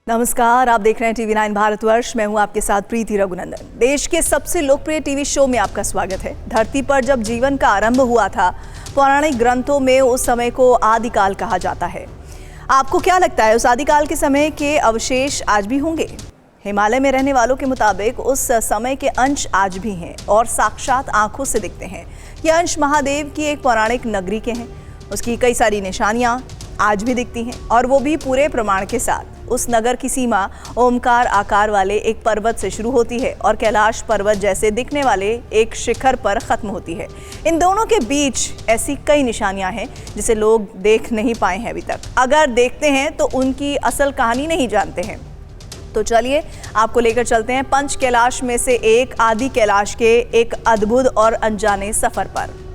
नमस्कार, आप देख रहे हैं टीवी9 भारतवर्ष। मैं हूं आपके साथ प्रीति रघुनंदन। देश के सबसे लोकप्रिय टीवी शो में आपका स्वागत है। धरती पर जब जीवन का आरंभ हुआ था, पौराणिक ग्रंथों में उस समय को आदिकाल कहा जाता है। आपको क्या लगता है, उस आदिकाल के समय के अवशेष आज भी होंगे? हिमालय में रहने वालों के मुताबिक उस समय के अंश आज भी हैं और साक्षात आंखों से दिखते हैं। ये अंश महादेव की एक पौराणिक नगरी के हैं। उसकी कई सारी निशानियां आज भी दिखती हैं और वो भी पूरे प्रमाण के साथ। उस नगर की सीमा ओमकार आकार वाले एक पर्वत से शुरू होती है और कैलाश पर्वत जैसे दिखने वाले एक शिखर पर खत्म होती है। इन दोनों के बीच ऐसी कई निशानियां हैं जिसे लोग देख नहीं पाए हैं अभी तक। अगर देखते हैं तो उनकी असल कहानी नहीं जानते हैं। तो चलिए आपको लेकर चलते हैं पंच कैलाश में से एक आदि कैलाश के एक अद्भुत और अनजाने सफर पर।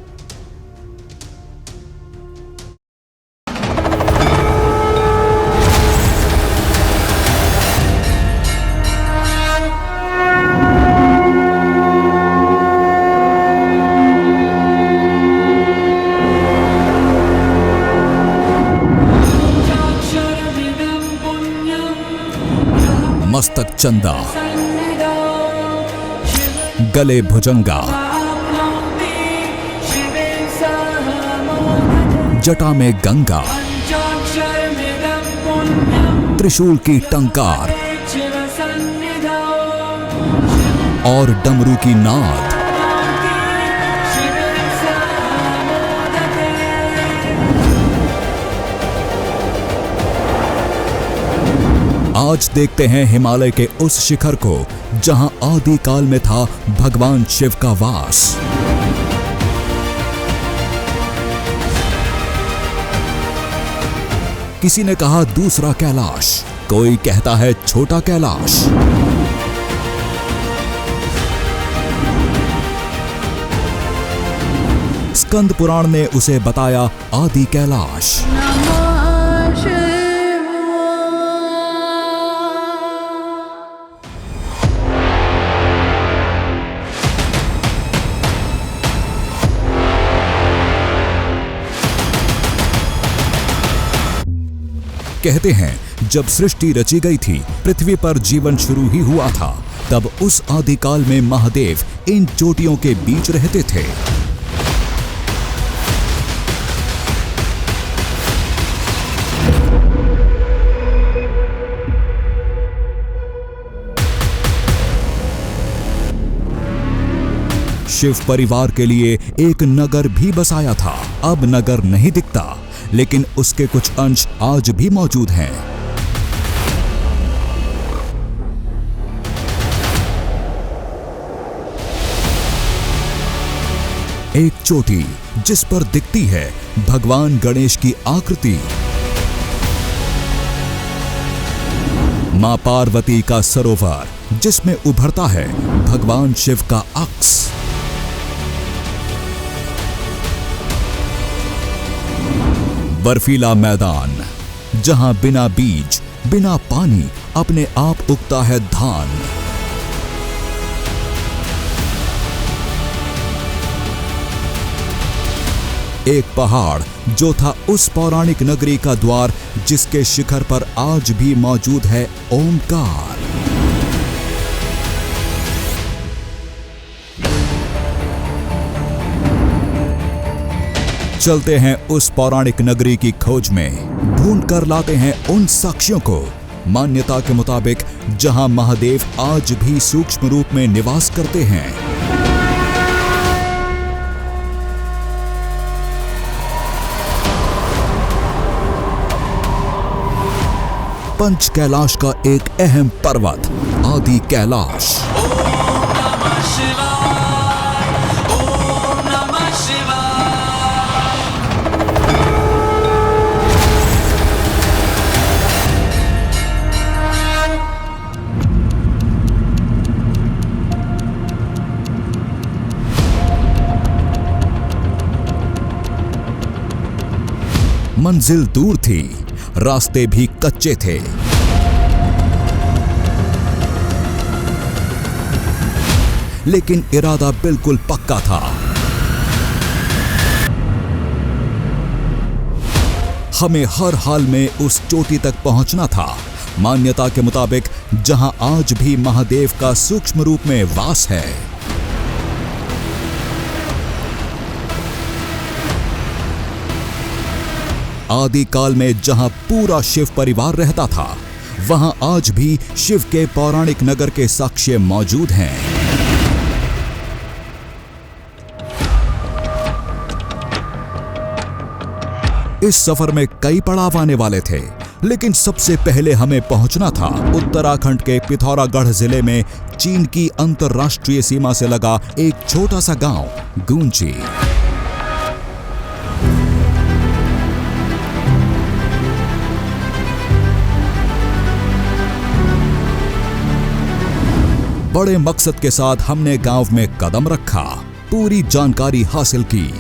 मस्तक चंदा, गले भुजंगा, जटा में गंगा, त्रिशूल की टंकार और डमरू की नाद। आज देखते हैं हिमालय के उस शिखर को जहां आदि काल में था भगवान शिव का वास। किसी ने कहा दूसरा कैलाश, कोई कहता है छोटा कैलाश। स्कंद पुराण ने उसे बताया आदि कैलाश। कहते हैं जब सृष्टि रची गई थी, पृथ्वी पर जीवन शुरू ही हुआ था, तब उस आदिकाल में महादेव इन चोटियों के बीच रहते थे। शिव परिवार के लिए एक नगर भी बसाया था। अब नगर नहीं दिखता, लेकिन उसके कुछ अंश आज भी मौजूद हैं। एक चोटी जिस पर दिखती है भगवान गणेश की आकृति, मां पार्वती का सरोवर जिसमें उभरता है भगवान शिव का अक्स, बर्फीला मैदान जहां बिना बीज बिना पानी अपने आप उगता है धान, एक पहाड़ जो था उस पौराणिक नगरी का द्वार जिसके शिखर पर आज भी मौजूद है ओमकार। चलते हैं उस पौराणिक नगरी की खोज में, ढूंढ कर लाते हैं उन साक्ष्यों को, मान्यता के मुताबिक जहां महादेव आज भी सूक्ष्म रूप में निवास करते हैं। पंच कैलाश का एक अहम पर्वत आदि कैलाश। मंजिल दूर थी, रास्ते भी कच्चे थे। लेकिन इरादा बिल्कुल पक्का था। हमें हर हाल में उस चोटी तक पहुंचना था, मान्यता के मुताबिक जहां आज भी महादेव का सूक्ष्म रूप में वास है। आदि काल में जहां पूरा शिव परिवार रहता था, वहां आज भी शिव के पौराणिक नगर के साक्ष्य मौजूद हैं। इस सफर में कई पड़ाव आने वाले थे, लेकिन सबसे पहले हमें पहुंचना था उत्तराखंड के पिथौरागढ़ जिले में चीन की अंतर्राष्ट्रीय सीमा से लगा एक छोटा सा गांव गुंजी। बड़े मकसद के साथ हमने गांव में कदम रखा, पूरी जानकारी हासिल की।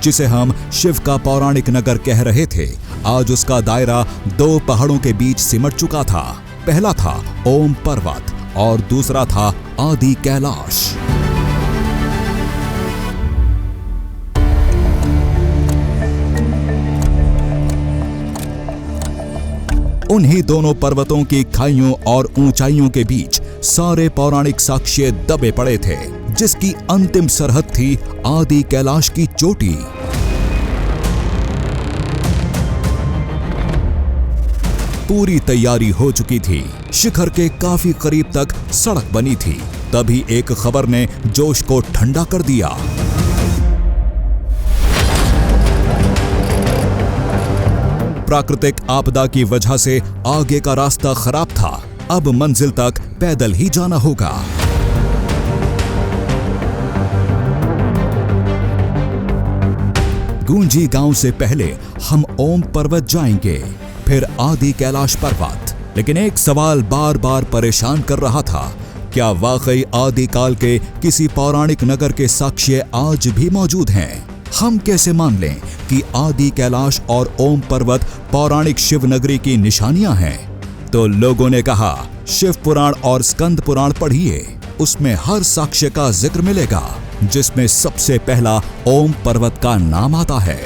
जिसे हम शिव का पौराणिक नगर कह रहे थे, आज उसका दायरा दो पहाड़ों के बीच सिमट चुका था। पहला था ओम पर्वत और दूसरा था आदि कैलाश। उन्हीं दोनों पर्वतों की खाइयों और ऊंचाइयों के बीच सारे पौराणिक साक्ष्य दबे पड़े थे, जिसकी अंतिम सरहद थी आदि कैलाश की चोटी। पूरी तैयारी हो चुकी थी, शिखर के काफी करीब तक सड़क बनी थी। तभी एक खबर ने जोश को ठंडा कर दिया। प्राकृतिक आपदा की वजह से आगे का रास्ता खराब था, अब मंजिल तक पैदल ही जाना होगा। गुंजी गांव से पहले हम ओम पर्वत जाएंगे, फिर आदि कैलाश पर्वत। लेकिन एक सवाल बार बार परेशान कर रहा था, क्या वाकई आदि काल के किसी पौराणिक नगर के साक्ष्य आज भी मौजूद हैं? हम कैसे मान लें कि आदि कैलाश और ओम पर्वत पौराणिक शिव नगरी की निशानियां हैं? तो लोगों ने कहा, शिव पुराण और स्कंद पुराण पढ़िए, उसमें हर साक्ष्य का जिक्र मिलेगा, जिसमें सबसे पहला ओम पर्वत का नाम आता है।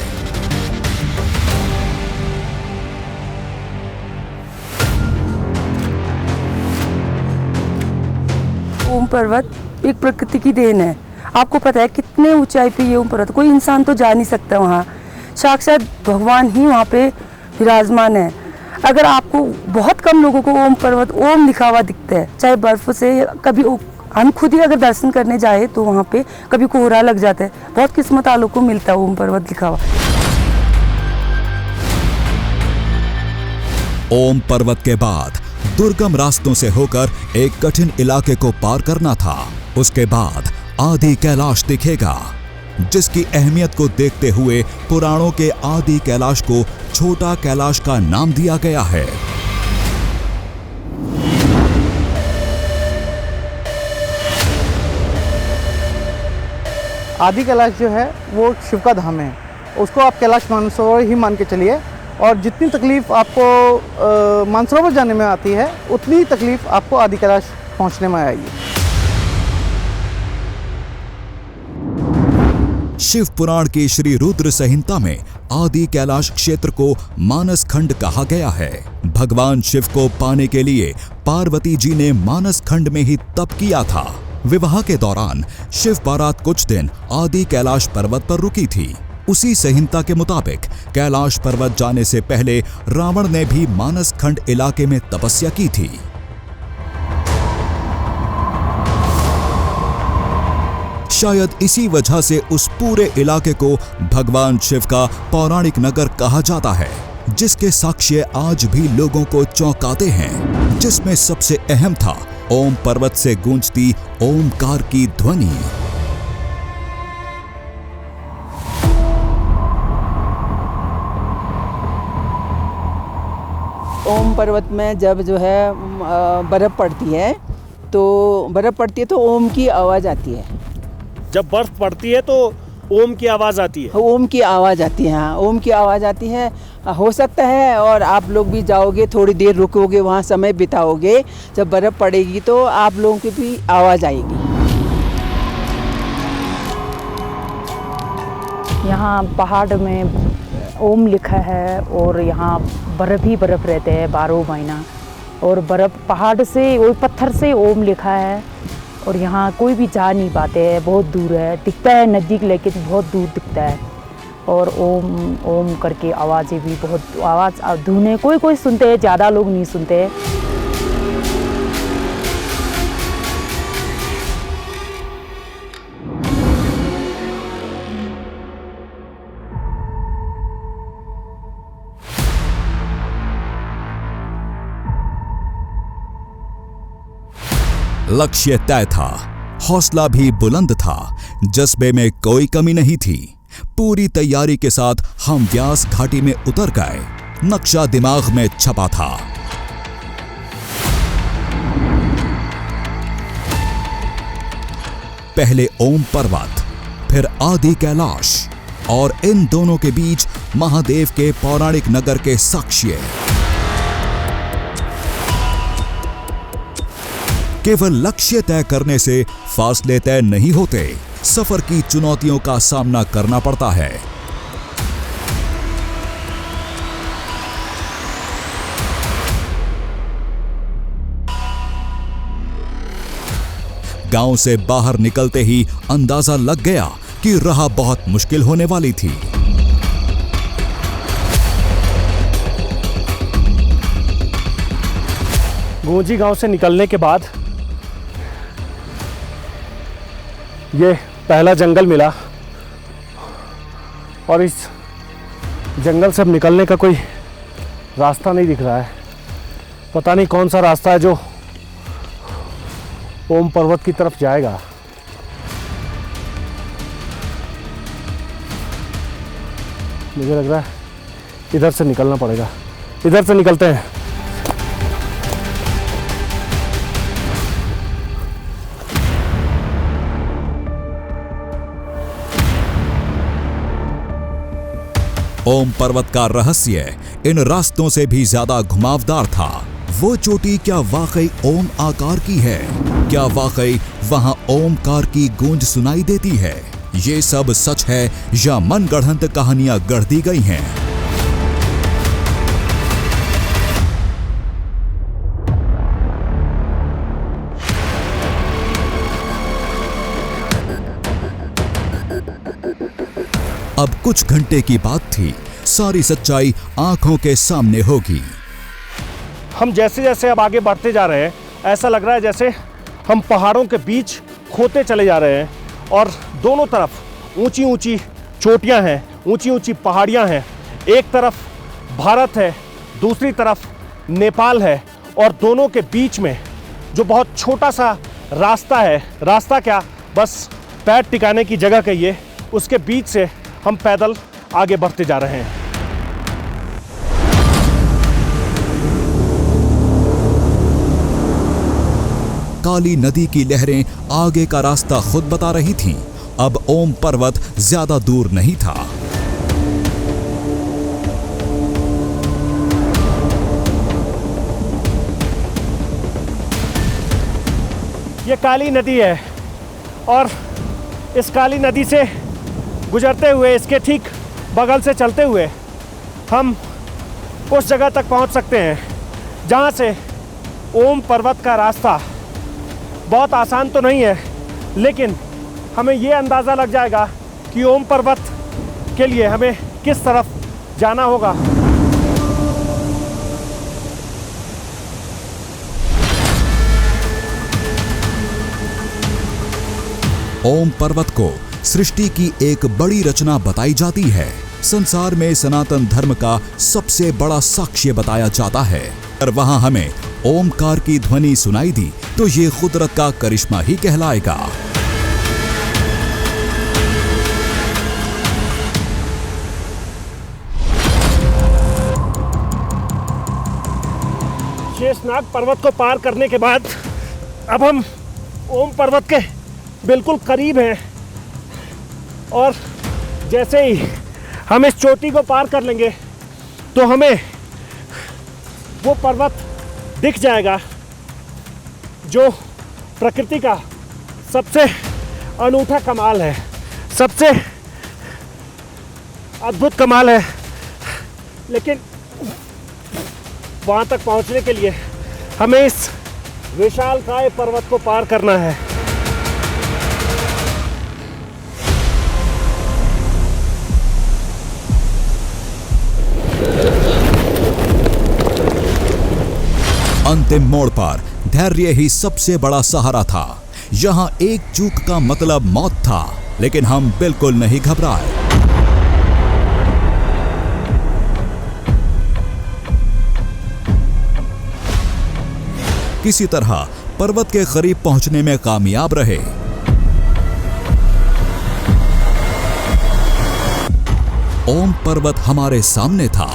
ओम पर्वत एक प्रकृति की देन है। आपको पता है कितने ऊंचाई पे ये ओम पर्वत, कोई इंसान तो जा नहीं सकता वहाँ, साक्षात भगवान ही वहाँ पे विराजमान है। अगर आपको बहुत कम लोगों को ओम पर्वत ओम लिखा हुआ दिखता है, चाहे बर्फ से, कभी हम खुद ही अगर दर्शन करने जाए तो वहाँ पे कभी कोहरा लग जाता है, बहुत किस्मत वालों को मिलता है ओम पर्वत लिखा हुआ। ओम पर्वत के बाद दुर्गम रास्तों से होकर एक कठिन इलाके को पार करना था। उसके बाद आदि कैलाश दिखेगा, जिसकी अहमियत को देखते हुए पुराणों के आदि कैलाश को छोटा कैलाश का नाम दिया गया है। आदि कैलाश जो है वो शिव का धाम है, उसको आप कैलाश मानसरोवर ही मान के चलिए। और जितनी तकलीफ आपको मानसरोवर जाने में आती है, उतनी ही तकलीफ आपको आदि कैलाश पहुंचने में आएगी। शिव पुराण की श्री रुद्र संहिता में आदि कैलाश क्षेत्र को मानस खंड कहा गया है। भगवान शिव को पाने के लिए पार्वती जी ने मानस खंड में ही तप किया था। विवाह के दौरान शिव बारात कुछ दिन आदि कैलाश पर्वत पर रुकी थी। उसी संहिता के मुताबिक कैलाश पर्वत जाने से पहले रावण ने भी मानस खंड इलाके में तपस्या की थी। शायद इसी वजह से उस पूरे इलाके को भगवान शिव का पौराणिक नगर कहा जाता है, जिसके साक्ष्य आज भी लोगों को चौंकाते हैं, जिसमें सबसे अहम था ओम पर्वत से गूंजती ओमकार की ध्वनि। ओम पर्वत में जब जो है बर्फ़ पड़ती है तो ओम की आवाज़ आती है। जब बर्फ पड़ती है तो ओम की आवाज़ आती है। ओम की आवाज़ आती है, हाँ, ओम की आवाज़ आती है। हो सकता है और आप लोग भी जाओगे, थोड़ी देर रुकोगे, वहाँ समय बिताओगे, जब बर्फ़ पड़ेगी तो आप लोगों की भी आवाज़ आएगी। यहाँ पहाड़ में ओम लिखा है और यहाँ बर्फ़ ही बर्फ़ रहते हैं 12 महीना। और बर्फ़ पहाड़ से, वो पत्थर से ओम लिखा है। और यहाँ कोई भी जा नहीं पाते हैं, बहुत दूर है, दिखता है नज़दीक लेकिन बहुत दूर दिखता है। और ओम ओम करके आवाज़ें भी बहुत, आवाज़ धुने कोई सुनते हैं, ज़्यादा लोग नहीं सुनते हैं। लक्ष्य तय था, हौसला भी बुलंद था, जज्बे में कोई कमी नहीं थी। पूरी तैयारी के साथ हम व्यास घाटी में उतर गए। नक्शा दिमाग में छपा था। पहले ओम पर्वत, फिर आदि कैलाश, और इन दोनों के बीच महादेव के पौराणिक नगर के साक्ष्य। केवल लक्ष्य तय करने से फासले तय नहीं होते, सफर की चुनौतियों का सामना करना पड़ता है। गांव से बाहर निकलते ही अंदाजा लग गया कि राह बहुत मुश्किल होने वाली थी। गोंजी गांव से निकलने के बाद ये पहला जंगल मिला और इस जंगल से अब निकलने का कोई रास्ता नहीं दिख रहा है। पता नहीं कौन सा रास्ता है जो ओम पर्वत की तरफ जाएगा। मुझे लग रहा है इधर से निकलना पड़ेगा। इधर से निकलते हैं। ओम पर्वत का रहस्य इन रास्तों से भी ज्यादा घुमावदार था। वो चोटी क्या वाकई ओम आकार की है? क्या वाकई वहां ओमकार की गूंज सुनाई देती है? ये सब सच है या मनगढ़ंत कहानियां गढ़ दी गई हैं? अब कुछ घंटे की बात थी, सारी सच्चाई आंखों के सामने होगी। हम जैसे जैसे अब आगे बढ़ते जा रहे हैं, ऐसा लग रहा है जैसे हम पहाड़ों के बीच खोते चले जा रहे हैं और दोनों तरफ ऊंची ऊंची चोटियां हैं, ऊंची ऊंची पहाड़ियां हैं। एक तरफ भारत है, दूसरी तरफ नेपाल है और दोनों के बीच में जो बहुत छोटा सा रास्ता है, रास्ता क्या बस पैर टिकाने की जगह कहिए, उसके बीच से हम पैदल आगे बढ़ते जा रहे हैं। काली नदी की लहरें आगे का रास्ता खुद बता रही थीं। अब ओम पर्वत ज्यादा दूर नहीं था। ये काली नदी है और इस काली नदी से गुजरते हुए, इसके ठीक बगल से चलते हुए हम उस जगह तक पहुंच सकते हैं जहां से ओम पर्वत का रास्ता बहुत आसान तो नहीं है, लेकिन हमें ये अंदाज़ा लग जाएगा कि ओम पर्वत के लिए हमें किस तरफ जाना होगा। ओम पर्वत को सृष्टि की एक बड़ी रचना बताई जाती है। संसार में सनातन धर्म का सबसे बड़ा साक्ष्य बताया जाता है। और वहां हमें ओमकार की ध्वनि सुनाई दी तो ये कुदरत का करिश्मा ही कहलाएगा। शेषनाग पर्वत को पार करने के बाद अब हम ओम पर्वत के बिल्कुल करीब हैं और जैसे ही हम इस चोटी को पार कर लेंगे तो हमें वो पर्वत दिख जाएगा जो प्रकृति का सबसे अनूठा कमाल है, सबसे अद्भुत कमाल है। लेकिन वहाँ तक पहुँचने के लिए हमें इस विशालकाय पर्वत को पार करना है। अंतिम मोड़ पर धैर्य ही सबसे बड़ा सहारा था। यहाँ एक चूक का मतलब मौत था, लेकिन हम बिल्कुल नहीं घबराए। किसी तरह पर्वत के करीब पहुंचने में कामयाब रहे। ओम पर्वत हमारे सामने था।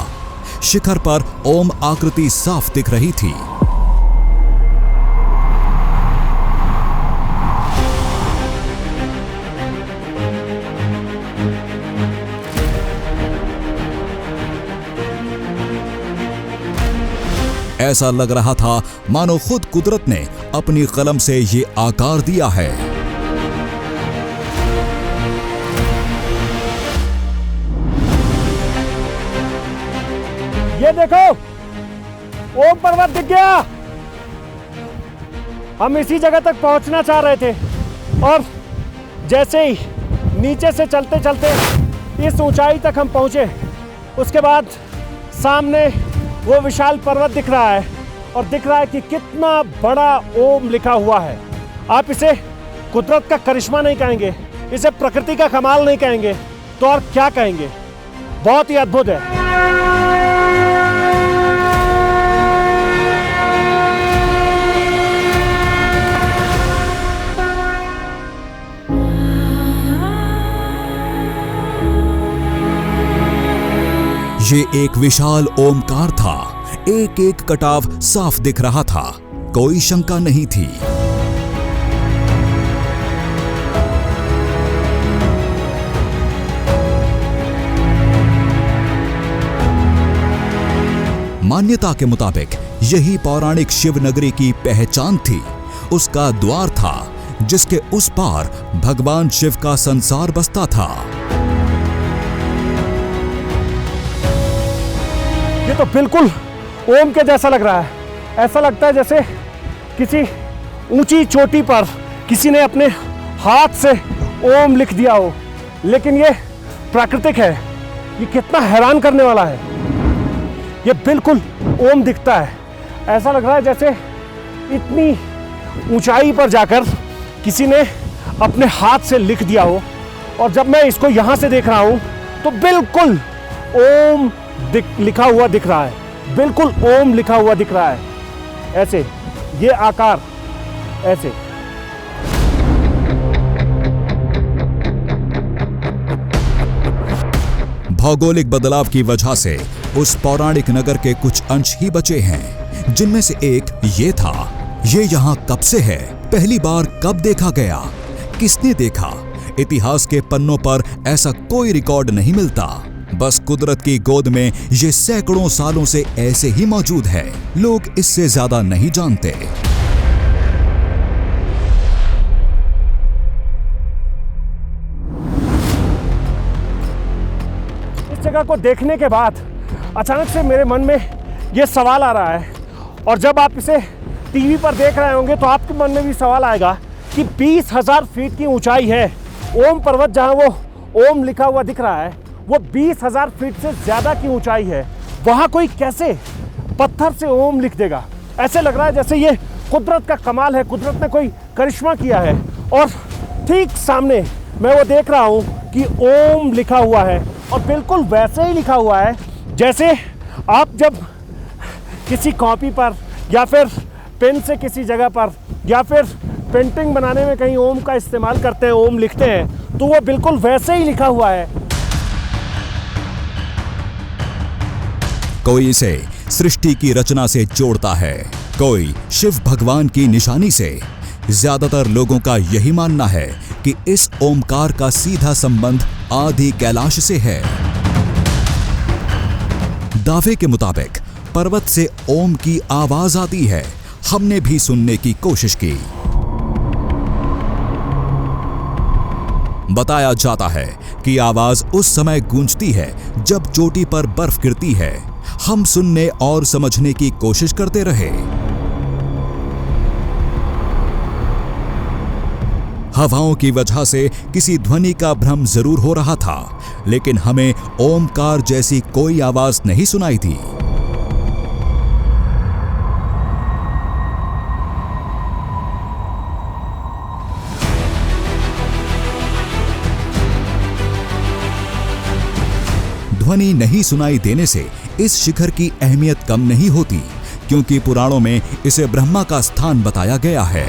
शिखर पर ओम आकृति साफ दिख रही थी। ऐसा लग रहा था मानो खुद कुदरत ने अपनी कलम से ये आकार दिया है। ये देखो, ओम पर्वत दिख गया। हम इसी जगह तक पहुंचना चाह रहे थे और जैसे ही नीचे से चलते चलते इस ऊंचाई तक हम पहुंचे, उसके बाद सामने वो विशाल पर्वत दिख रहा है और दिख रहा है कि कितना बड़ा ओम लिखा हुआ है। आप इसे कुदरत का करिश्मा नहीं कहेंगे, इसे प्रकृति का कमाल नहीं कहेंगे, तो और क्या कहेंगे? बहुत ही अद्भुत है। ये एक विशाल ओमकार था। एक एक कटाव साफ दिख रहा था, कोई शंका नहीं थी। मान्यता के मुताबिक यही पौराणिक शिव नगरी की पहचान थी। उसका द्वार था जिसके उस पार भगवान शिव का संसार बसता था। ये तो बिल्कुल ओम के जैसा लग रहा है। ऐसा लगता है जैसे किसी ऊंची चोटी पर किसी ने अपने हाथ से ओम लिख दिया हो, लेकिन ये प्राकृतिक है। ये कितना हैरान करने वाला है। ये बिल्कुल ओम दिखता है। ऐसा लग रहा है जैसे इतनी ऊंचाई पर जाकर किसी ने अपने हाथ से लिख दिया हो, और जब मैं इसको यहाँ से देख रहा हूँ तो बिल्कुल ओम लिखा हुआ दिख रहा है। बिल्कुल ओम लिखा हुआ दिख रहा है। ऐसे ये आकार ऐसे। भौगोलिक बदलाव की वजह से उस पौराणिक नगर के कुछ अंश ही बचे हैं, जिनमें से एक ये था। ये यहाँ कब से है? पहली बार कब देखा गया? किसने देखा? इतिहास के पन्नों पर ऐसा कोई रिकॉर्ड नहीं मिलता। बस कुदरत की गोद में ये सैकड़ों सालों से ऐसे ही मौजूद है। लोग इससे ज्यादा नहीं जानते। इस जगह को देखने के बाद अचानक से मेरे मन में ये सवाल आ रहा है, और जब आप इसे टीवी पर देख रहे होंगे तो आपके मन में भी सवाल आएगा कि 20,000 फीट की ऊंचाई है। ओम पर्वत जहां वो ओम लिखा हुआ दिख रहा है, वो 20,000 फीट से ज़्यादा की ऊंचाई है। वहाँ कोई कैसे पत्थर से ओम लिख देगा? ऐसे लग रहा है जैसे ये कुदरत का कमाल है, कुदरत ने कोई करिश्मा किया है। और ठीक सामने मैं वो देख रहा हूँ कि ओम लिखा हुआ है, और बिल्कुल वैसे ही लिखा हुआ है जैसे आप जब किसी कॉपी पर या फिर पेन से किसी जगह पर या फिर पेंटिंग बनाने में कहीं ओम का इस्तेमाल करते हैं, ओम लिखते हैं, तो वो बिल्कुल वैसे ही लिखा हुआ है। कोई इसे सृष्टि की रचना से जोड़ता है, कोई शिव भगवान की निशानी से। ज्यादातर लोगों का यही मानना है कि इस ओमकार का सीधा संबंध आदि कैलाश से है। दावे के मुताबिक पर्वत से ओम की आवाज आती है। हमने भी सुनने की कोशिश की। बताया जाता है कि आवाज उस समय गूंजती है जब चोटी पर बर्फ गिरती है। हम सुनने और समझने की कोशिश करते रहे। हवाओं की वजह से किसी ध्वनि का भ्रम जरूर हो रहा था, लेकिन हमें ओमकार जैसी कोई आवाज नहीं सुनाई दी। ध्वनि नहीं सुनाई देने से इस शिखर की अहमियत कम नहीं होती, क्योंकि पुराणों में इसे ब्रह्मा का स्थान बताया गया है।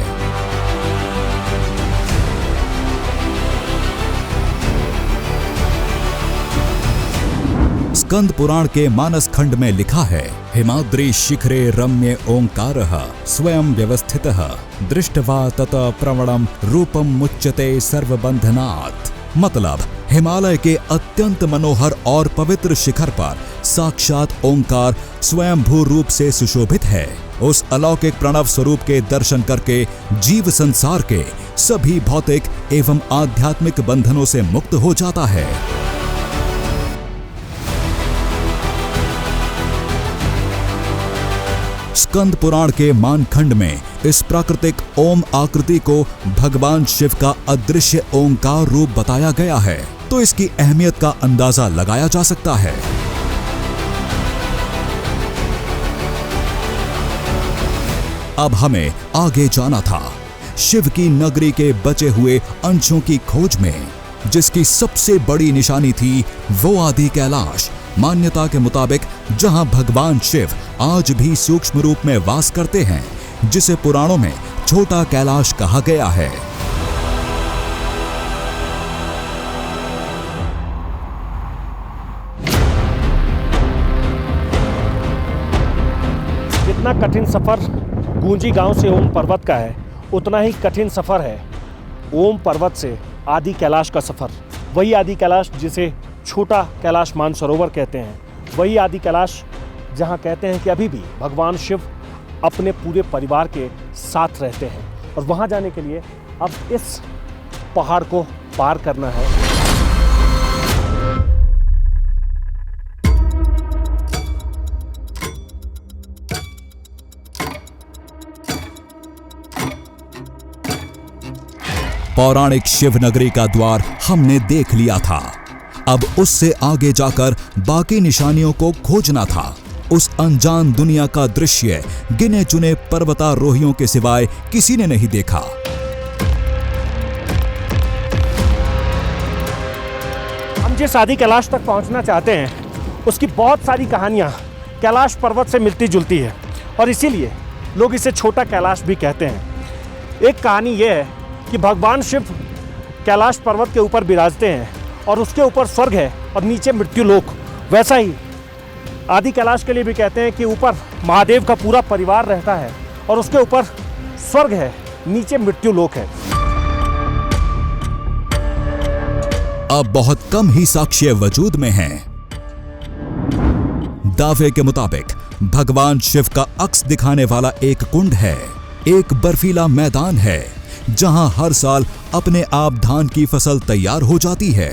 स्कंद पुराण के मानस खंड में लिखा है, हिमाद्री शिखरे रम्य ओंकारः स्वयं व्यवस्थितः दृष्टवा तत प्रवणम रूपम मुच्यते सर्वबंधनात्। मतलब हिमालय के अत्यंत मनोहर और पवित्र शिखर पर साक्षात ओंकार स्वयंभू रूप से सुशोभित है। उस अलौकिक प्रणव स्वरूप के दर्शन करके जीव संसार के सभी भौतिक एवं आध्यात्मिक बंधनों से मुक्त हो जाता है। स्कंद पुराण के मानखंड में इस प्राकृतिक ओम आकृति को भगवान शिव का अदृश्य ओंकार रूप बताया गया है, तो इसकी अहमियत का अंदाजा लगाया जा सकता है। अब हमें आगे जाना था, शिव की नगरी के बचे हुए अंशों की खोज में, जिसकी सबसे बड़ी निशानी थी वो आदि कैलाश। मान्यता के मुताबिक जहां भगवान शिव आज भी सूक्ष्म रूप में वास करते हैं, जिसे पुराणों में छोटा कैलाश कहा गया है। जितना कठिन सफर गूंजी गांव से ओम पर्वत का है, उतना ही कठिन सफर है ओम पर्वत से आदि कैलाश का सफर। वही आदि कैलाश जिसे छोटा कैलाश मानसरोवर कहते हैं, वही आदि कैलाश जहां कहते हैं कि अभी भी भगवान शिव अपने पूरे परिवार के साथ रहते हैं। और वहां जाने के लिए अब इस पहाड़ को पार करना है। पौराणिक शिव नगरी का द्वार हमने देख लिया था। अब उससे आगे जाकर बाकी निशानियों को खोजना था। उस अनजान दुनिया का दृश्य गिने चुने पर्वतारोहियों के सिवाय किसी ने नहीं देखा। हम जिस आदि कैलाश तक पहुंचना चाहते हैं, उसकी बहुत सारी कहानियां कैलाश पर्वत से मिलती जुलती है, और इसीलिए लोग इसे छोटा कैलाश भी कहते हैं। एक कहानी यह है कि भगवान शिव कैलाश पर्वत के ऊपर विराजते हैं और उसके ऊपर स्वर्ग है और नीचे मृत्युलोक। वैसा ही आदि कैलाश के लिए भी कहते हैं कि ऊपर महादेव का पूरा परिवार रहता है और उसके ऊपर स्वर्ग है, नीचे मृत्युलोक है। अब बहुत कम ही साक्ष्य वजूद में हैं। दावे के मुताबिक भगवान शिव का अक्स दिखाने वाला एक कुंड है, एक बर्फीला मैदान है जहां हर साल अपने आप धान की फसल तैयार हो जाती है।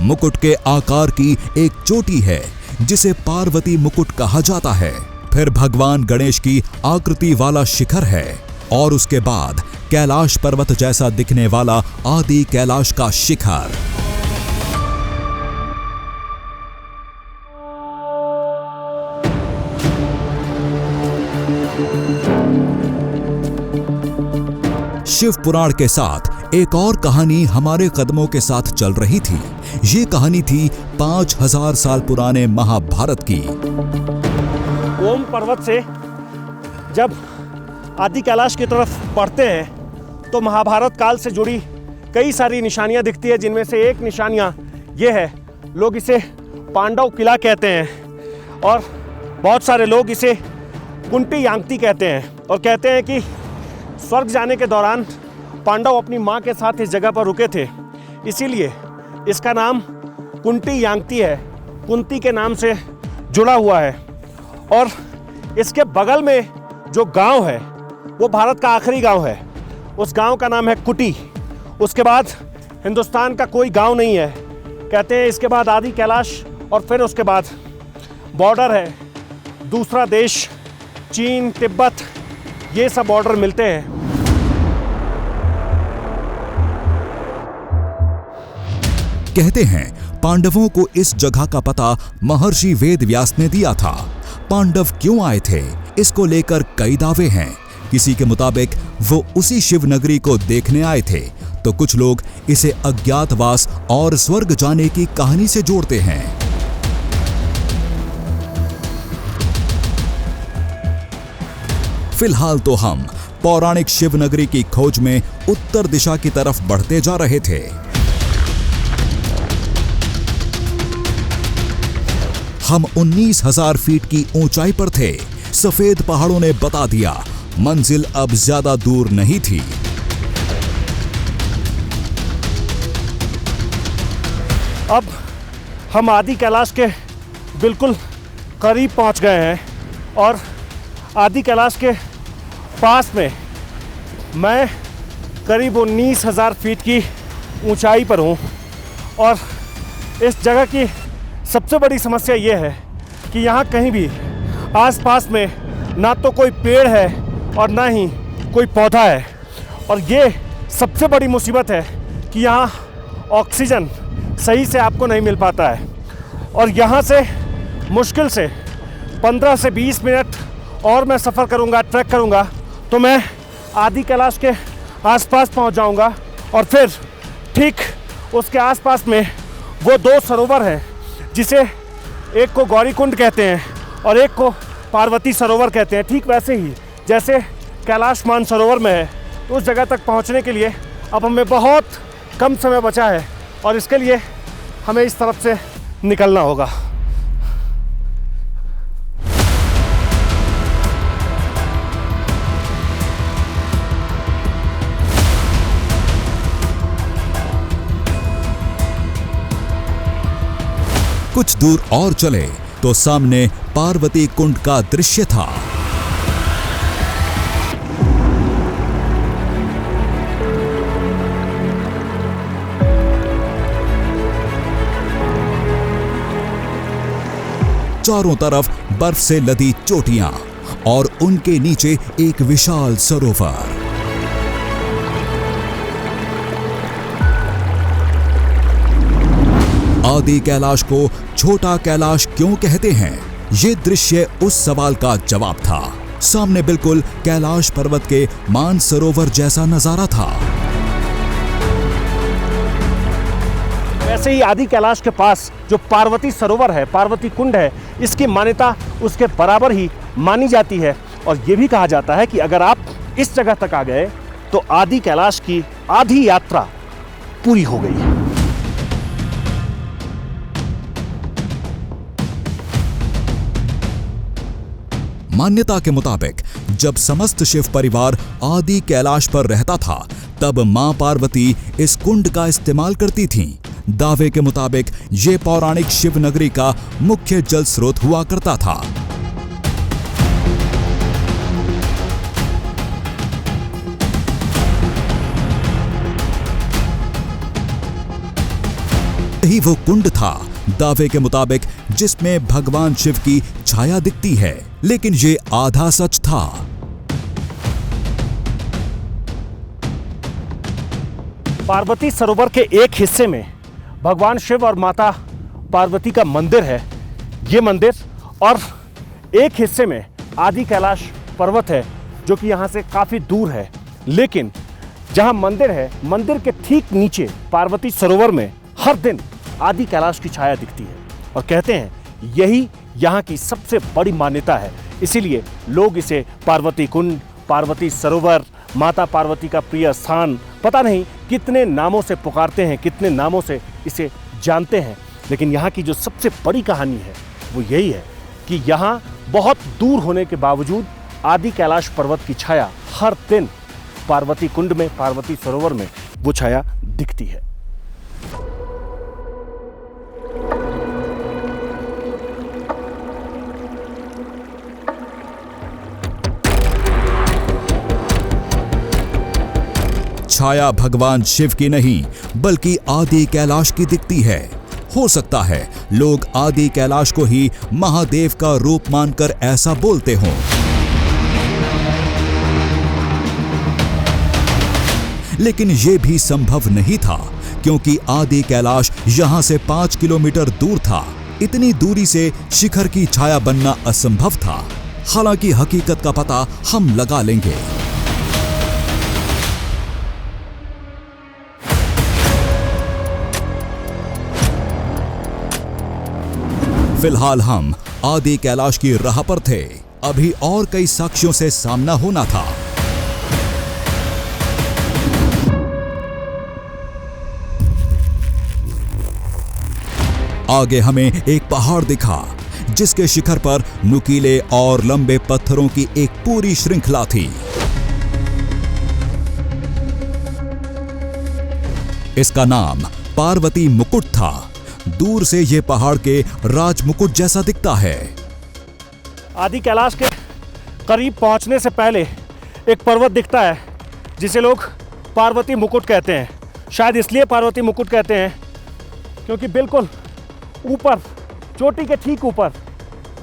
मुकुट के आकार की एक चोटी है जिसे पार्वती मुकुट कहा जाता है। फिर भगवान गणेश की आकृति वाला शिखर है और उसके बाद कैलाश पर्वत जैसा दिखने वाला आदि कैलाश का शिखर। शिव पुराण के साथ एक और कहानी हमारे कदमों के साथ चल रही थी। ये कहानी थी 5000 साल पुराने महाभारत की। ओम पर्वत से जब आदि कैलाश की तरफ बढ़ते हैं तो महाभारत काल से जुड़ी कई सारी निशानियां दिखती है, जिनमें से एक निशानियां ये है, लोग इसे पांडव किला कहते हैं और बहुत सारे लोग इसे कुंटी यांगती कहते हैं और कहते हैं कि स्वर्ग जाने के दौरान पांडव अपनी मां के साथ इस जगह पर रुके थे, इसीलिए इसका नाम कुंटी यांगती है, कुंती के नाम से जुड़ा हुआ है। और इसके बगल में जो गांव है वो भारत का आखिरी गांव है, उस गांव का नाम है कुटी। उसके बाद हिंदुस्तान का कोई गांव नहीं है। कहते हैं इसके बाद आदि कैलाश और फिर उसके बाद बॉर्डर है, दूसरा देश चीन, तिब्बत, ये सब बॉर्डर मिलते हैं। कहते हैं पांडवों को इस जगह का पता महर्षि वेदव्यास ने दिया था। पांडव क्यों आए थे, इसको लेकर कई दावे हैं। किसी के मुताबिक वो उसी शिव नगरी को देखने आए थे, तो कुछ लोग इसे अज्ञातवास और स्वर्ग जाने की कहानी से जोड़ते हैं। फिलहाल तो हम पौराणिक शिव नगरी की खोज में उत्तर दिशा की तरफ बढ़ते जा रहे थे। हम 19,000 फीट की ऊंचाई पर थे। सफेद पहाड़ों ने बता दिया मंजिल अब ज्यादा दूर नहीं थी। अब हम आदि कैलाश के बिल्कुल करीब पहुंच गए हैं और आदि कैलाश के पास में मैं करीब 19,000 फीट की ऊंचाई पर हूं और इस जगह की सबसे बड़ी समस्या ये है कि यहाँ कहीं भी आसपास में ना तो कोई पेड़ है और ना ही कोई पौधा है, और ये सबसे बड़ी मुसीबत है कि यहाँ ऑक्सीजन सही से आपको नहीं मिल पाता है। और यहाँ से मुश्किल से 15 से 20 मिनट और मैं सफ़र करूँगा, ट्रैक करूँगा, तो मैं आदि कैलाश के आसपास पहुँच जाऊँगा। और फिर ठीक उसके आसपास में वो 2 सरोवर हैं, जिसे एक को गौरीकुंड कहते हैं और एक को पार्वती सरोवर कहते हैं। ठीक वैसे ही जैसे कैलाश मानसरोवर में है, तो उस जगह तक पहुंचने के लिए अब हमें बहुत कम समय बचा है और इसके लिए हमें इस तरफ से निकलना होगा। कुछ दूर और चले तो सामने पार्वती कुंड का दृश्य था। चारों तरफ बर्फ से लदी चोटियां और उनके नीचे एक विशाल सरोवर। आदि कैलाश को छोटा कैलाश क्यों कहते हैं, ये दृश्य उस सवाल का जवाब था। सामने बिल्कुल कैलाश पर्वत के मानसरोवर जैसा नजारा था। वैसे ही आदि कैलाश के पास जो पार्वती सरोवर है, पार्वती कुंड है, इसकी मान्यता उसके बराबर ही मानी जाती है। और ये भी कहा जाता है कि अगर आप इस जगह तक आ गए तो आदि कैलाश की आधी यात्रा पूरी हो गई है। मान्यता के मुताबिक जब समस्त शिव परिवार आदि कैलाश पर रहता था, तब मां पार्वती इस कुंड का इस्तेमाल करती थीं। दावे के मुताबिक ये पौराणिक शिव नगरी का मुख्य जल स्रोत हुआ करता था। यही वो कुंड था, दावे के मुताबिक, जिसमें भगवान शिव की छाया दिखती है। लेकिन ये आधा सच था। पार्वती सरोवर के एक हिस्से में भगवान शिव और माता पार्वती का मंदिर है, ये मंदिर, और एक हिस्से में आदि कैलाश पर्वत है जो कि यहाँ से काफ़ी दूर है। लेकिन जहाँ मंदिर है, मंदिर के ठीक नीचे पार्वती सरोवर में हर दिन आदि कैलाश की छाया दिखती है और कहते हैं यही यहाँ की सबसे बड़ी मान्यता है। इसीलिए लोग इसे पार्वती कुंड, पार्वती सरोवर, माता पार्वती का प्रिय स्थान, पता नहीं कितने नामों से पुकारते हैं, कितने नामों से इसे जानते हैं। लेकिन यहाँ की जो सबसे बड़ी कहानी है वो यही है कि यहाँ बहुत दूर होने के बावजूद आदि कैलाश पर्वत की छाया हर दिन पार्वती कुंड में, पार्वती सरोवर में वो छाया दिखती है। छाया भगवान शिव की नहीं, बल्कि आदि कैलाश की दिखती है। हो सकता है लोग आदि कैलाश को ही महादेव का रूप मानकर ऐसा बोलते हों। लेकिन यह भी संभव नहीं था, क्योंकि आदि कैलाश यहाँ से 5 किलोमीटर दूर था। इतनी दूरी से शिखर की छाया बनना असंभव था। हालांकि हकीकत का पता हम लगा लेंगे। फिलहाल हम आदि कैलाश की राह पर थे। अभी और कई साक्ष्यों से सामना होना था। आगे हमें एक पहाड़ दिखा जिसके शिखर पर नुकीले और लंबे पत्थरों की एक पूरी श्रृंखला थी। इसका नाम पार्वती मुकुट था। दूर से यह पहाड़ के राज मुकुट जैसा दिखता है। आदि कैलाश के करीब पहुंचने से पहले एक पर्वत दिखता है जिसे लोग पार्वती मुकुट कहते हैं। शायद इसलिए पार्वती मुकुट कहते हैं क्योंकि बिल्कुल ऊपर, चोटी के ठीक ऊपर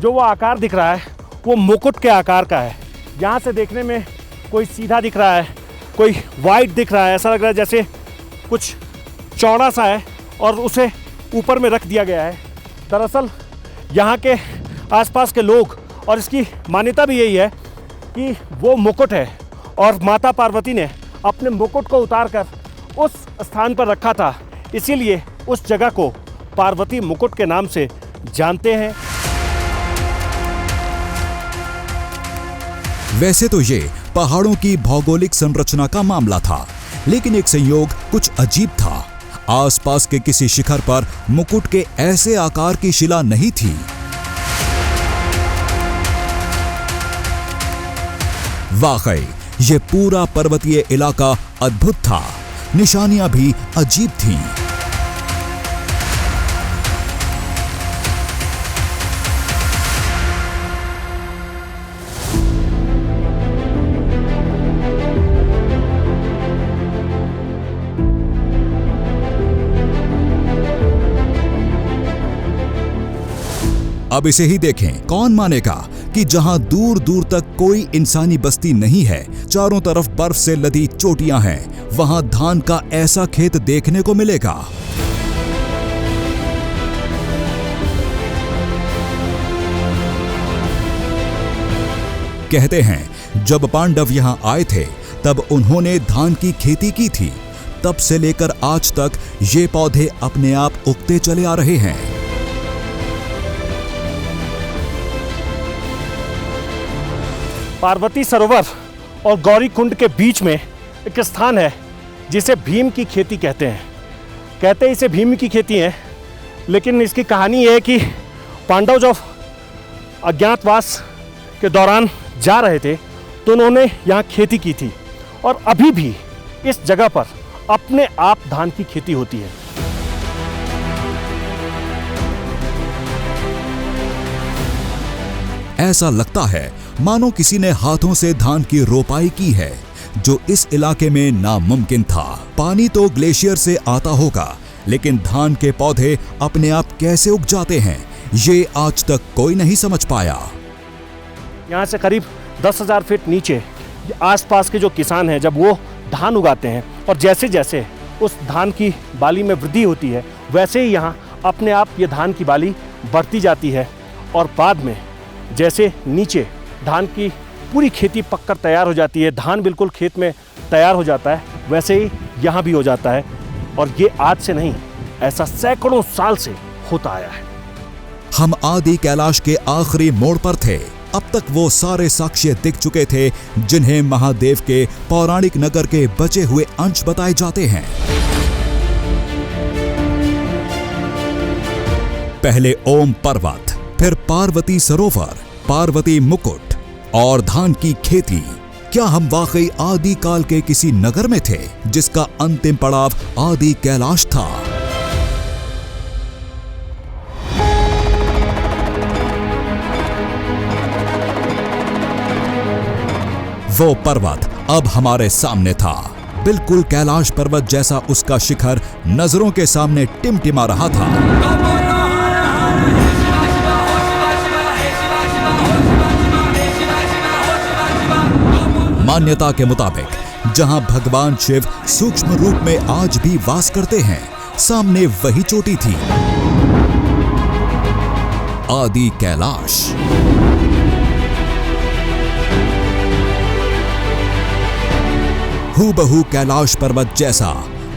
जो वो आकार दिख रहा है वो मुकुट के आकार का है। यहाँ से देखने में कोई सीधा दिख रहा है, कोई वाइड दिख रहा है। ऐसा लग रहा है जैसे कुछ चौड़ा सा है और उसे ऊपर में रख दिया गया है। दरअसल यहाँ के आसपास के लोग, और इसकी मान्यता भी यही है कि वो मुकुट है और माता पार्वती ने अपने मुकुट को उतारकर उस स्थान पर रखा था, इसीलिए उस जगह को पार्वती मुकुट के नाम से जानते हैं। वैसे तो ये पहाड़ों की भौगोलिक संरचना का मामला था, लेकिन एक संयोग कुछ अजीब था। आसपास के किसी शिखर पर मुकुट के ऐसे आकार की शिला नहीं थी। वाकई ये पूरा पर्वतीय इलाका अद्भुत था। निशानियां भी अजीब थीं। अब इसे ही देखें, कौन मानेगा कि जहां दूर दूर तक कोई इंसानी बस्ती नहीं है, चारों तरफ बर्फ से लदी चोटियां हैं, वहां धान का ऐसा खेत देखने को मिलेगा। कहते हैं जब पांडव यहां आए थे तब उन्होंने धान की खेती की थी। तब से लेकर आज तक ये पौधे अपने आप उगते चले आ रहे हैं। पार्वती सरोवर और गौरी कुंड के बीच में एक स्थान है जिसे भीम की खेती कहते हैं। कहते हैं इसे भीम की खेती है, लेकिन इसकी कहानी यह है कि पांडव जब अज्ञातवास के दौरान जा रहे थे तो उन्होंने यहाँ खेती की थी और अभी भी इस जगह पर अपने आप धान की खेती होती है। ऐसा लगता है मानो किसी ने हाथों से धान की रोपाई की है, जो इस इलाके में नामुमकिन था। पानी तो ग्लेशियर से आता होगा, लेकिन धान के पौधे अपने आप कैसे उग जाते हैं, ये आज तक कोई नहीं समझ पाया। यहाँ से करीब 10,000 फीट नीचे आसपास के जो किसान हैं, जब वो धान उगाते हैं और जैसे जैसे उस धान की बाली में वृद्धि होती है, वैसे ही यहाँ अपने आप ये धान की बाली बढ़ती जाती है और बाद में जैसे नीचे धान की पूरी खेती पककर तैयार हो जाती है, धान बिल्कुल खेत में तैयार हो जाता है, वैसे ही यहाँ भी हो जाता है। और ये आज से नहीं, ऐसा सैकड़ों साल से होता आया है। हम आदि कैलाश के आखिरी मोड़ पर थे। अब तक वो सारे साक्ष्य दिख चुके थे जिन्हें महादेव के पौराणिक नगर के बचे हुए अंश बताए जाते हैं। पहले ओम पर्वत, फिर पार्वती सरोवर, पार्वती मुकुट और धान की खेती। क्या हम वाकई आदि काल के किसी नगर में थे जिसका अंतिम पड़ाव आदि कैलाश था? वो पर्वत अब हमारे सामने था। बिल्कुल कैलाश पर्वत जैसा उसका शिखर नजरों के सामने टिमटिमा रहा था। मान्यता के मुताबिक जहां भगवान शिव सूक्ष्म रूप में आज भी वास करते हैं, सामने वही चोटी थी, आदि कैलाश। हूबहू कैलाश पर्वत जैसा,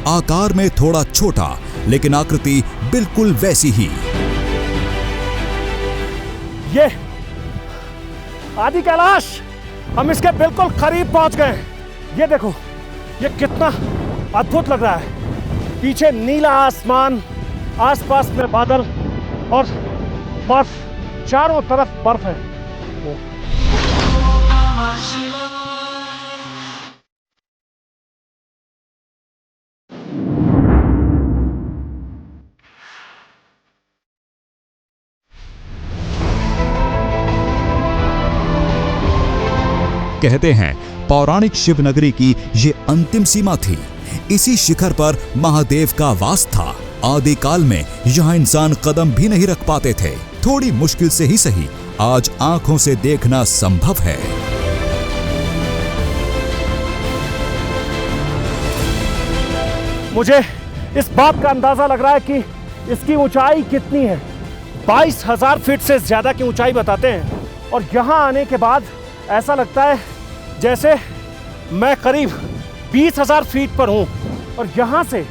आकार में थोड़ा छोटा लेकिन आकृति बिल्कुल वैसी ही। ये आदि कैलाश, हम इसके बिल्कुल करीब पहुंच गए। ये देखो, ये कितना अद्भुत लग रहा है। पीछे नीला आसमान, आसपास में बादल और बर्फ, चारों तरफ बर्फ है। कहते हैं पौराणिक शिवनगरी की ये अंतिम सीमा थी। इसी शिखर पर महादेव का वास था। आदिकाल में यहाँ इंसान कदम भी नहीं रख पाते थे। थोड़ी मुश्किल से ही सही, आज आंखों से देखना संभव है। मुझे इस बात का अंदाजा लग रहा है कि इसकी ऊंचाई कितनी है। 22,000 फीट से ज्यादा की ऊंचाई बताते हैं। और यहाँ आने के बाद ऐसा लगता है जैसे मैं करीब 20,000 फीट पर हूँ। और यहाँ से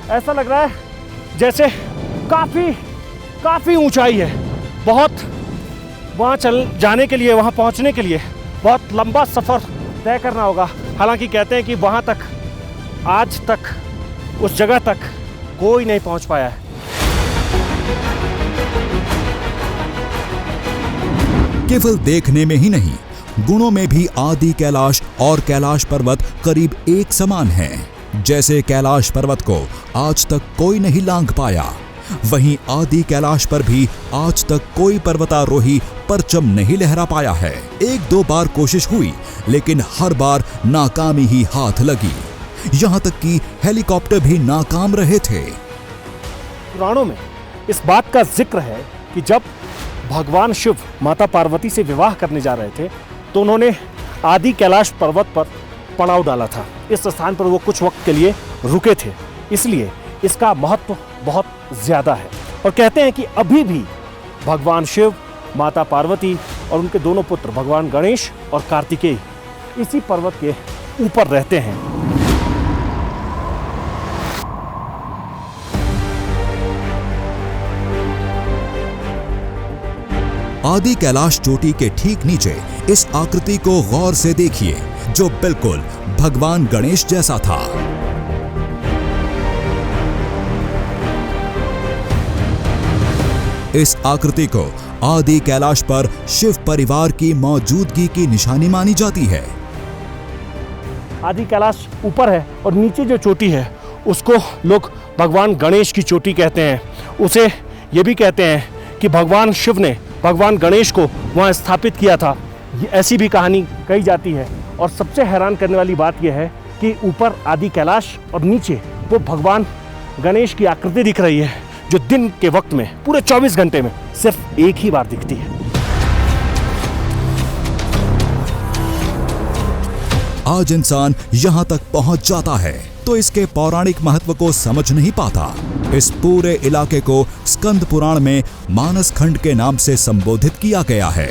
ऐसा लग रहा है जैसे काफ़ी ऊंचाई है। बहुत वहाँ जाने के लिए, वहाँ पहुँचने के लिए बहुत लंबा सफ़र तय करना होगा। हालांकि कहते हैं कि वहाँ तक, आज तक, उस जगह तक कोई नहीं पहुँच पाया है। केवल देखने में ही नहीं, गुणों में भी आदि कैलाश और कैलाश पर्वत करीब एक समान हैं। जैसे कैलाश पर्वत को आज तक कोई नहीं लांघ पाया, वहीं आदि कैलाश पर भी आज तक कोई पर्वतारोही परचम नहीं लहरा पाया है। 1-2 बार कोशिश हुई, लेकिन हर बार नाकामी ही हाथ लगी। यहाँ तक कि हेलीकॉप्टर भी नाकाम रहे थे। पुराणों में इस बात का जिक्र है कि जब भगवान शिव माता पार्वती से विवाह करने जा रहे थे तो उन्होंने आदि कैलाश पर्वत पर पड़ाव डाला था। इस स्थान पर वो कुछ वक्त के लिए रुके थे, इसलिए इसका महत्व बहुत ज़्यादा है। और कहते हैं कि अभी भी भगवान शिव, माता पार्वती और उनके दोनों पुत्र भगवान गणेश और कार्तिकेय इसी पर्वत के ऊपर रहते हैं। आदि कैलाश चोटी के ठीक नीचे इस आकृति को गौर से देखिए, जो बिल्कुल भगवान गणेश जैसा था। इस आकृति को आदि कैलाश पर शिव परिवार की मौजूदगी की निशानी मानी जाती है। आदि कैलाश ऊपर है और नीचे जो चोटी है उसको लोग भगवान गणेश की चोटी कहते हैं। उसे ये भी कहते हैं कि भगवान शिव ने भगवान गणेश को वहाँ स्थापित किया था। ऐसी भी कहानी कही जाती है। और सबसे हैरान करने वाली बात यह है कि ऊपर आदि कैलाश और नीचे वो भगवान गणेश की आकृति दिख रही है, जो दिन के वक्त में पूरे 24 घंटे में सिर्फ एक ही बार दिखती है। आज इंसान यहाँ तक पहुँच जाता है तो इसके पौराणिक महत्व को समझ नहीं पाता। इस पूरे इलाके को स्कंद पुराण में मानस खंड के नाम से संबोधित किया गया है।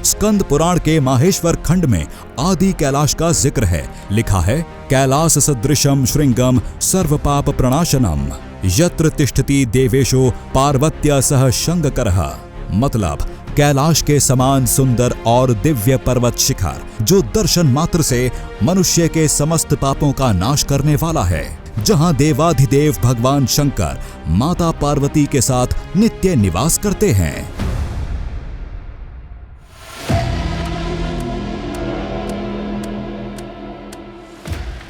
स्कंद पुराण के माहेश्वर खंड में आदि कैलाश का जिक्र है। लिखा है, कैलास सदृशम श्रृंगम सर्व पाप प्रणाशनम यत्र तिष्ठति देवेशो पार्वत्य सह शंगकरः। मतलब कैलाश के समान सुंदर और दिव्य पर्वत शिखर, जो दर्शन मात्र से मनुष्य के समस्त पापों का नाश करने वाला है, जहां देवाधिदेव भगवान शंकर माता पार्वती के साथ नित्य निवास करते हैं।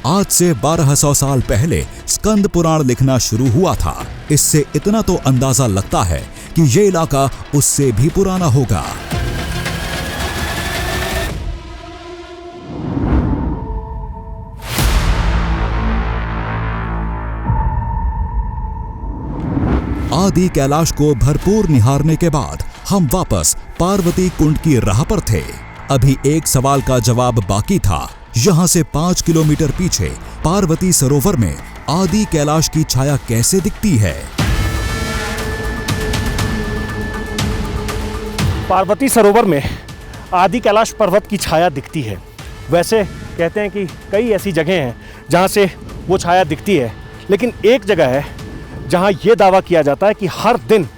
आज से 1200 साल पहले स्कंद पुराण लिखना शुरू हुआ था। इससे इतना तो अंदाजा लगता है कि ये इलाका उससे भी पुराना होगा। आदि कैलाश को भरपूर निहारने के बाद हम वापस पार्वती कुंड की राह पर थे। अभी एक सवाल का जवाब बाकी था। यहाँ से 5 किलोमीटर पीछे पार्वती सरोवर में आदि कैलाश की छाया कैसे दिखती है? पार्वती सरोवर में आदि कैलाश पर्वत की छाया दिखती है। वैसे कहते हैं कि कई ऐसी जगह हैं जहाँ से वो छाया दिखती है, लेकिन एक जगह है जहाँ ये दावा किया जाता है कि हर दिन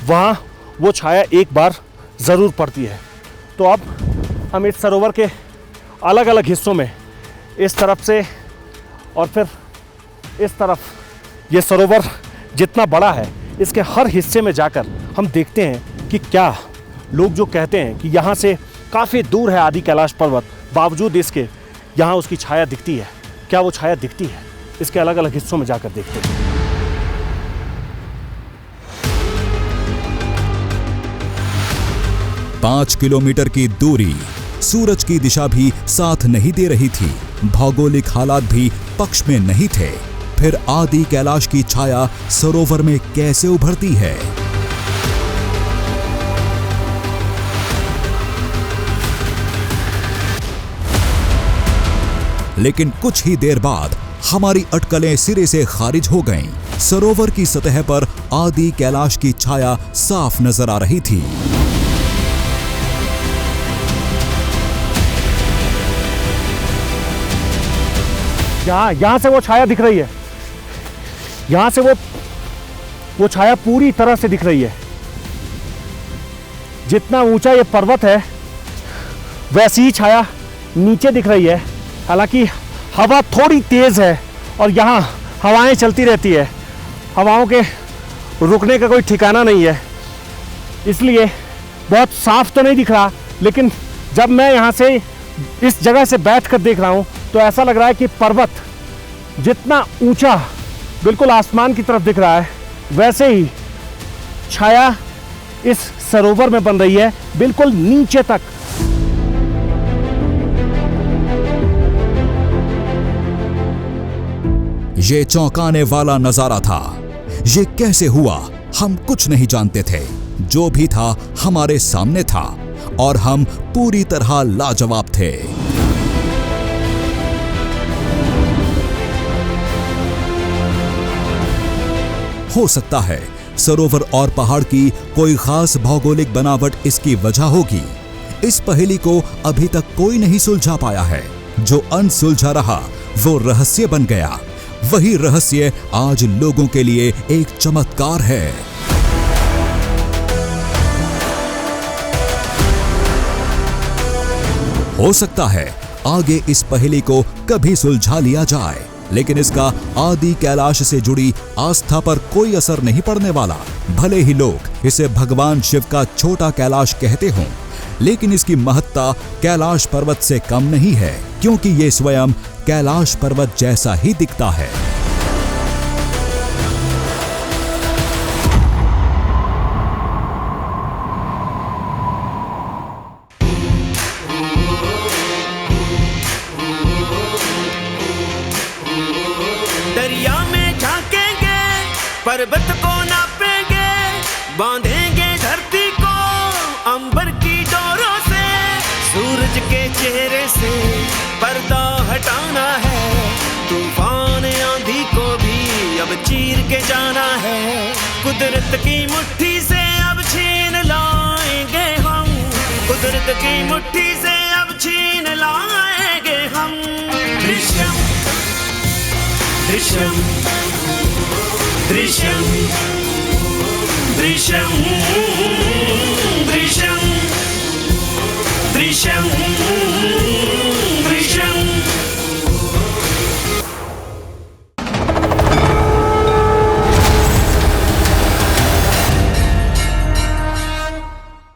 वहाँ वो छाया एक बार ज़रूर पड़ती है। तो अब हम इस सरोवर के अलग अलग हिस्सों में, इस तरफ से और फिर इस तरफ, ये सरोवर जितना बड़ा है इसके हर हिस्से में जाकर हम देखते हैं कि क्या लोग जो कहते हैं कि यहाँ से काफ़ी दूर है आदि कैलाश पर्वत, बावजूद इसके यहाँ उसकी छाया दिखती है। क्या वो छाया दिखती है? इसके अलग अलग हिस्सों में जाकर देखते हैं। 5 किलोमीटर की दूरी, सूरज की दिशा भी साथ नहीं दे रही थी, भौगोलिक हालात भी पक्ष में नहीं थे। फिर आदि कैलाश की छाया सरोवर में कैसे उभरती है? लेकिन कुछ ही देर बाद हमारी अटकलें सिरे से खारिज हो गईं। सरोवर की सतह पर आदि कैलाश की छाया साफ नजर आ रही थी। यहाँ से वो छाया दिख रही है। यहाँ से वो छाया पूरी तरह से दिख रही है। जितना ऊंचा ये पर्वत है वैसी ही छाया नीचे दिख रही है। हालांकि हवा थोड़ी तेज है और यहाँ हवाएं चलती रहती है, हवाओं के रुकने का कोई ठिकाना नहीं है, इसलिए बहुत साफ तो नहीं दिख रहा। लेकिन जब मैं यहाँ से इस जगह से बैठकर देख रहा हूँ तो ऐसा लग रहा है कि पर्वत जितना ऊंचा बिल्कुल आसमान की तरफ दिख रहा है, वैसे ही छाया इस सरोवर में बन रही है बिल्कुल नीचे तक। ये चौंकाने वाला नजारा था। ये कैसे हुआ हम कुछ नहीं जानते थे। जो भी था हमारे सामने था और हम पूरी तरह लाजवाब थे। हो सकता है सरोवर और पहाड़ की कोई खास भौगोलिक बनावट इसकी वजह होगी। इस पहेली को अभी तक कोई नहीं सुलझा पाया है। जो अनसुलझा रहा वो रहस्य बन गया। वही रहस्य आज लोगों के लिए एक चमत्कार है। हो सकता है आगे इस पहेली को कभी सुलझा लिया जाए, लेकिन इसका आदि कैलाश से जुड़ी आस्था पर कोई असर नहीं पड़ने वाला। भले ही लोग इसे भगवान शिव का छोटा कैलाश कहते हों, लेकिन इसकी महत्ता कैलाश पर्वत से कम नहीं है, क्योंकि ये स्वयं कैलाश पर्वत जैसा ही दिखता है। दरिया में झांकेंगे, पर्वत को नापेंगे, बांधेंगे धरती को अंबर की डोरों से। सूरज के चेहरे से पर्दा हटाना है, तूफान आंधी को भी अब चीर के जाना है। कुदरत की मुट्ठी से अब छीन लाएंगे हम, कुदरत की मुट्ठी से अब छीन लाएंगे हम। दृश्यम दृश्यम दृश्यम दृश्यम दृश्यम दृश्यम